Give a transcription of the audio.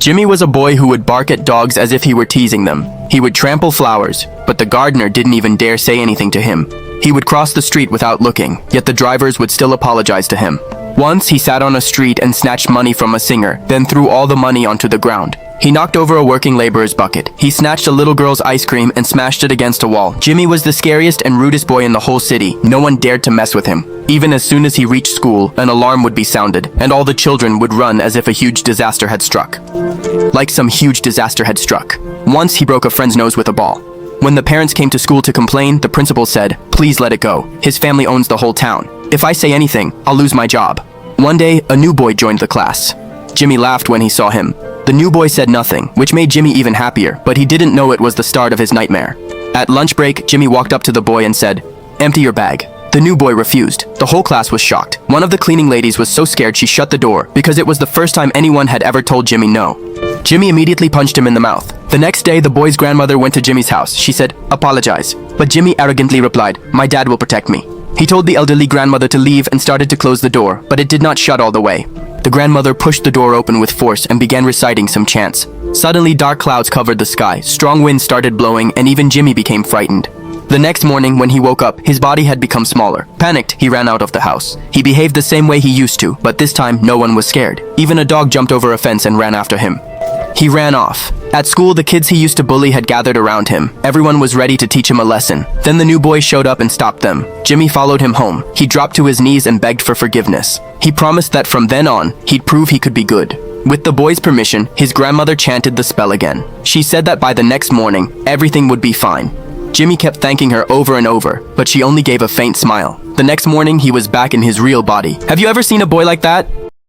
Jimmy was a boy who would bark at dogs as if he were teasing them. He would trample flowers, but the gardener didn't even dare say anything to him. He would cross the street without looking, yet the drivers would still apologize to him. Once he sat on a street and snatched money from a singer, then threw all the money onto the ground. He knocked over a working laborer's bucket. He snatched a little girl's ice cream and smashed it against a wall. Jimmy was the scariest and rudest boy in the whole city. No one dared to mess with him. Even as soon as he reached school, an alarm would be sounded, and all the children would run as if a huge disaster had struck. Like some huge disaster had struck. Once he broke a friend's nose with a ball. When the parents came to school to complain, the principal said, "Please let it go. His family owns the whole town. If I say anything, I'll lose my job." One day, a new boy joined the class. Jimmy laughed when he saw him. The new boy said nothing, which made Jimmy even happier, but he didn't know it was the start of his nightmare. At lunch break, Jimmy walked up to the boy and said, "Empty your bag." The new boy refused. The whole class was shocked. One of the cleaning ladies was so scared she shut the door because it was the first time anyone had ever told Jimmy no. Jimmy immediately punched him in the mouth. The next day, the boy's grandmother went to Jimmy's house. She said, "Apologize." But Jimmy arrogantly replied, "My dad will protect me." He told the elderly grandmother to leave and started to close the door, but it did not shut all the way. The grandmother pushed the door open with force and began reciting some chants. Suddenly, dark clouds covered the sky, strong winds started blowing, and even Jimmy became frightened. The next morning, when he woke up, his body had become smaller. Panicked, he ran out of the house. He behaved the same way he used to, but this time, no one was scared. Even a dog jumped over a fence and ran after him. He ran off. At school, the kids he used to bully had gathered around him. Everyone was ready to teach him a lesson. Then the new boy showed up and stopped them. Jimmy followed him home. He dropped to his knees and begged for forgiveness. He promised that from then on, he'd prove he could be good. With the boy's permission, his grandmother chanted the spell again. She said that by the next morning, everything would be fine. Jimmy kept thanking her over and over, but she only gave a faint smile. The next morning, he was back in his real body. Have you ever seen a boy like that?